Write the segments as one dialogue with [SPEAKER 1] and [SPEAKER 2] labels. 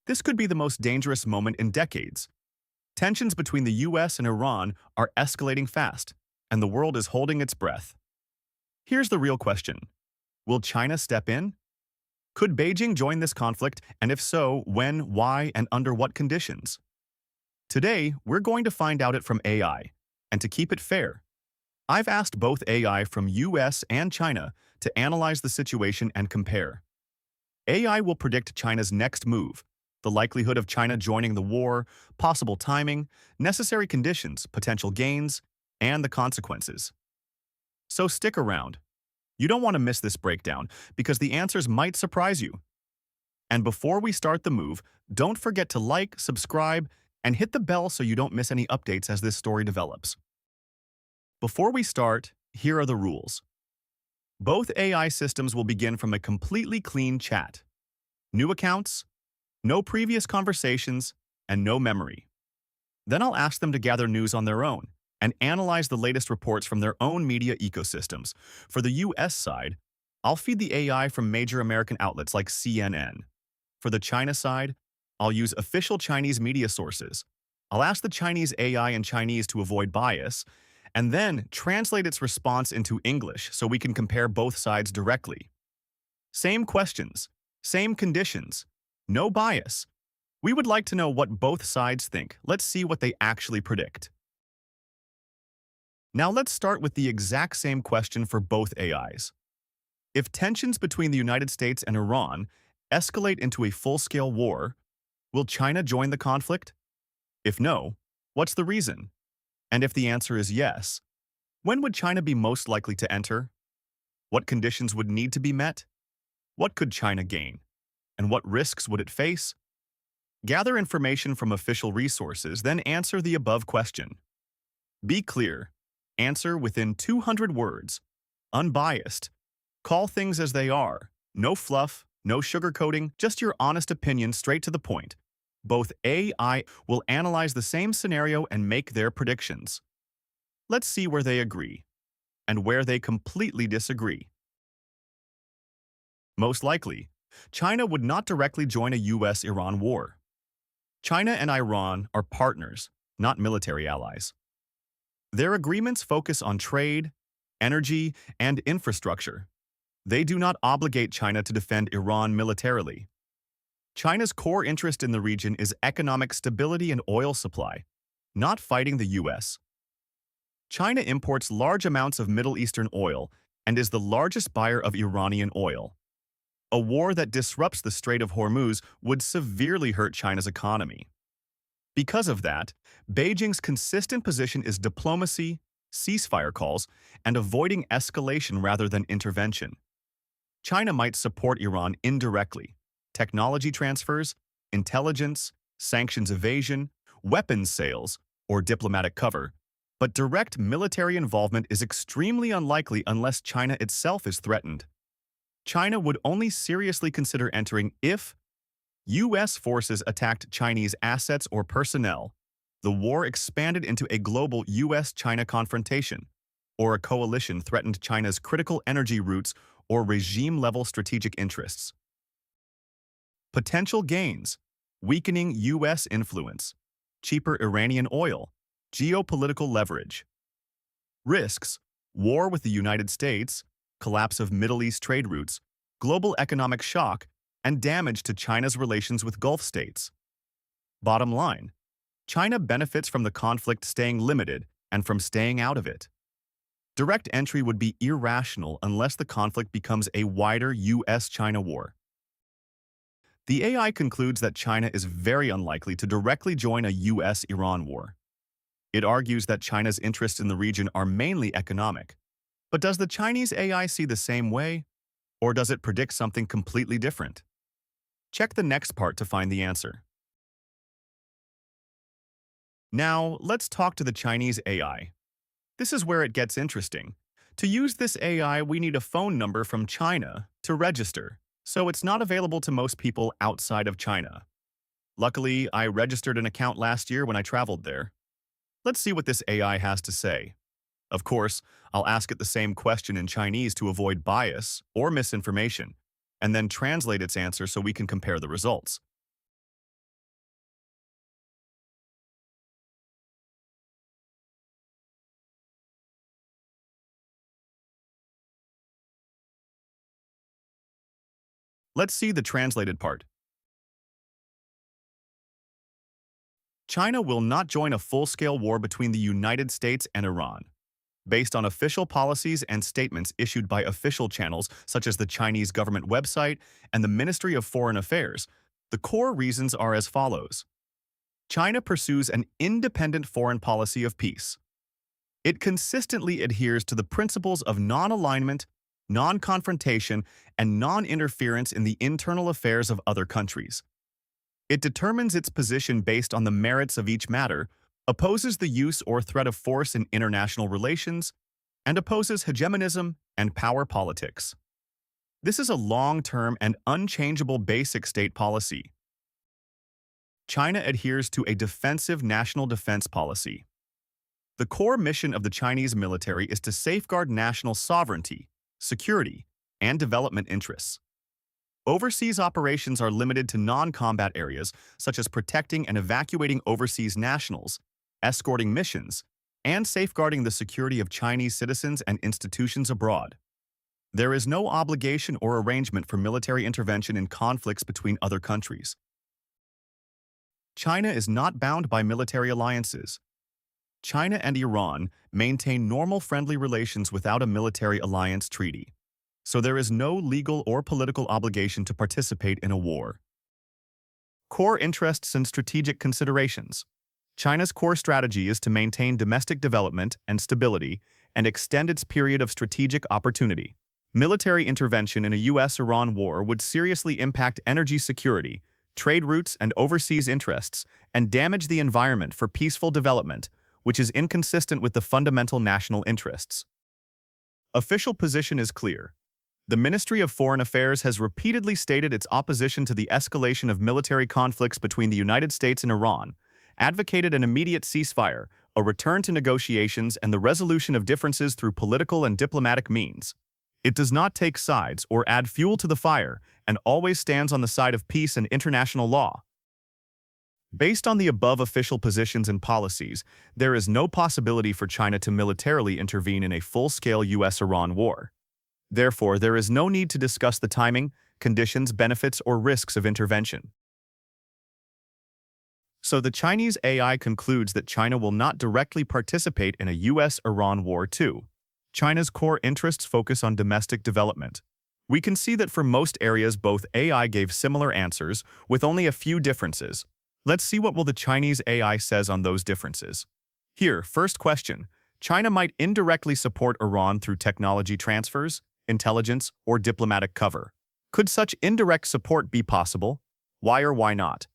[SPEAKER 1] This could be the most dangerous moment in decades. Tensions between the US and Iran are escalating fast, and the world is holding its breath. Here's the real question. Will China step in? Could Beijing join this conflict, and if so, when, why, and under what conditions? Today, we're going to find out it from AI, and to keep it fair, I've asked both AI from US and China to analyze the situation and compare. AI will predict China's next move, the likelihood of China joining the war, possible timing, necessary conditions, potential gains, and the consequences. So stick around. You don't want to miss this breakdown because the answers might surprise you. And before we start the move, don't forget to like, subscribe, and hit the bell so you don't miss any updates as this story develops. Before we start, here are the rules. Both AI systems will begin from a completely clean chat. New accounts, no previous conversations, and no memory. Then I'll ask them to gather news on their own and analyze the latest reports from their own media ecosystems. For the US side, I'll feed the AI from major American outlets like CNN. For the China side, I'll use official Chinese media sources. I'll ask the Chinese AI in Chinese to avoid bias, and then translate its response into English so we can compare both sides directly. Same questions, same conditions, no bias. We would like to know what both sides think. Let's see what they actually predict. Now let's start with the exact same question for both AIs. If tensions between the United States and Iran escalate into a full-scale war, will China join the conflict? If no, what's the reason? And if the answer is yes, when would China be most likely to enter? What conditions would need to be met? What could China gain? And what risks would it face? Gather information from official resources, then answer the above question. Be clear. Answer within 200 words. Unbiased. Call things as they are. No fluff, no sugarcoating, just your honest opinion straight to the point. Both AI will analyze the same scenario and make their predictions. Let's see where they agree and where they completely disagree. Most likely, China would not directly join a US-Iran war. China and Iran are partners, not military allies. Their agreements focus on trade, energy, and infrastructure. They do not obligate China to defend Iran militarily. China's core interest in the region is economic stability and oil supply, not fighting the US. China imports large amounts of Middle Eastern oil and is the largest buyer of Iranian oil. A war that disrupts the Strait of Hormuz would severely hurt China's economy. Because of that, Beijing's consistent position is diplomacy, ceasefire calls, and avoiding escalation rather than intervention. China might support Iran indirectly. Technology transfers, intelligence, sanctions evasion, weapons sales, or diplomatic cover, but direct military involvement is extremely unlikely unless China itself is threatened. China would only seriously consider entering if US forces attacked Chinese assets or personnel, the war expanded into a global US-China confrontation, or a coalition threatened China's critical energy routes or regime-level strategic interests. Potential gains: weakening US influence, cheaper Iranian oil, geopolitical leverage. Risks: war with the United States, collapse of Middle East trade routes, global economic shock, and damage to China's relations with Gulf states. Bottom line: China benefits from the conflict staying limited and from staying out of it. Direct entry would be irrational unless the conflict becomes a wider US-China war. The AI concludes that China is very unlikely to directly join a US-Iran war. It argues that China's interests in the region are mainly economic. But does the Chinese AI see the same way? Or does it predict something completely different? Check the next part to find the answer. Now, let's talk to the Chinese AI. This is where it gets interesting. To use this AI, we need a phone number from China to register, so it's not available to most people outside of China. Luckily, I registered an account last year when I traveled there. Let's see what this AI has to say. Of course, I'll ask it the same question in Chinese to avoid bias or misinformation, and then translate its answer so we can compare the results. Let's see the translated part. China will not join a full-scale war between the United States and Iran. Based on official policies and statements issued by official channels such as the Chinese government website and the Ministry of Foreign Affairs, the core reasons are as follows. China pursues an independent foreign policy of peace. It consistently adheres to the principles of non-alignment, non-confrontation, and non-interference in the internal affairs of other countries. It determines its position based on the merits of each matter, opposes the use or threat of force in international relations, and opposes hegemonism and power politics. This is a long-term and unchangeable basic state policy. China adheres to a defensive national defense policy. The core mission of the Chinese military is to safeguard national sovereignty, security, and development interests. Overseas operations are limited to non-combat areas such as protecting and evacuating overseas nationals, escorting missions, and safeguarding the security of Chinese citizens and institutions abroad. There is no obligation or arrangement for military intervention in conflicts between other countries. China is not bound by military alliances. China and Iran maintain normal friendly relations without a military alliance treaty, so there is no legal or political obligation to participate in a war. Core interests and strategic considerations. China's core strategy is to maintain domestic development and stability and extend its period of strategic opportunity. Military intervention in a U.S.-Iran war would seriously impact energy security, trade routes, and overseas interests, and damage the environment for peaceful development, which is inconsistent with the fundamental national interests. Official position is clear. The Ministry of Foreign Affairs has repeatedly stated its opposition to the escalation of military conflicts between the United States and Iran, advocated an immediate ceasefire, a return to negotiations, and the resolution of differences through political and diplomatic means. It does not take sides or add fuel to the fire, and always stands on the side of peace and international law. Based on the above official positions and policies, there is no possibility for China to militarily intervene in a full-scale U.S.-Iran war. Therefore, there is no need to discuss the timing, conditions, benefits, or risks of intervention. So the Chinese AI concludes that China will not directly participate in a U.S.-Iran war too. China's core interests focus on domestic development. We can see that for most areas both AI gave similar answers, with only a few differences. Let's see what will the Chinese AI says on those differences. Here, first question. China might indirectly support Iran through technology transfers, intelligence, or diplomatic cover. Could such indirect support be possible? Why or why not?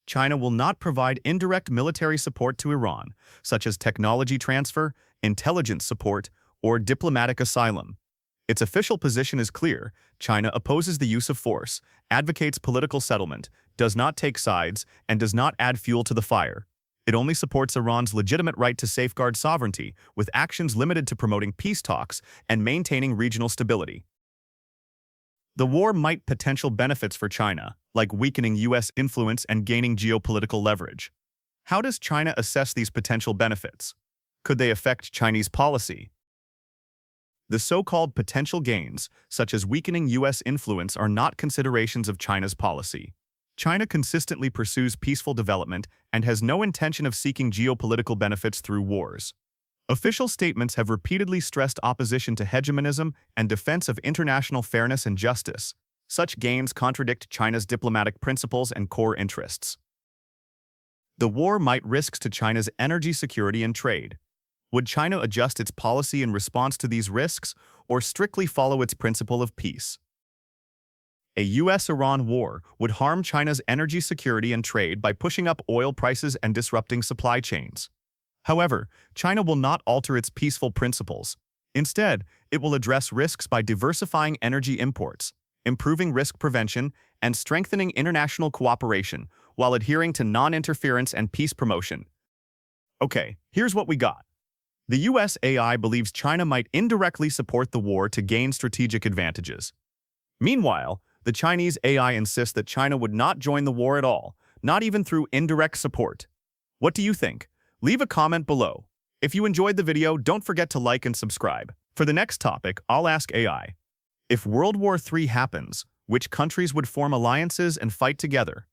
[SPEAKER 1] China will not provide indirect military support to Iran, such as technology transfer, intelligence support, or diplomatic asylum. Its official position is clear. China opposes the use of force, advocates political settlement, does not take sides, and does not add fuel to the fire. It only supports Iran's legitimate right to safeguard sovereignty, with actions limited to promoting peace talks and maintaining regional stability. The war might potential benefits for China, like weakening U.S. influence and gaining geopolitical leverage. How does China assess these potential benefits? Could they affect Chinese policy? The so-called potential gains, such as weakening U.S. influence, are not considerations of China's policy. China consistently pursues peaceful development and has no intention of seeking geopolitical benefits through wars. Official statements have repeatedly stressed opposition to hegemonism and defense of international fairness and justice. Such gains contradict China's diplomatic principles and core interests. The war might risk to China's energy security and trade. Would China adjust its policy in response to these risks, or strictly follow its principle of peace? A U.S.-Iran war would harm China's energy security and trade by pushing up oil prices and disrupting supply chains. However, China will not alter its peaceful principles. Instead, it will address risks by diversifying energy imports, improving risk prevention, and strengthening international cooperation while adhering to non-interference and peace promotion. Okay, here's what we got. The U.S. AI believes China might indirectly support the war to gain strategic advantages. Meanwhile, the Chinese AI insists that China would not join the war at all, not even through indirect support. What do you think? Leave a comment below. If you enjoyed the video, don't forget to like and subscribe. For the next topic, I'll ask AI, If World War III happens, which countries would form alliances and fight together?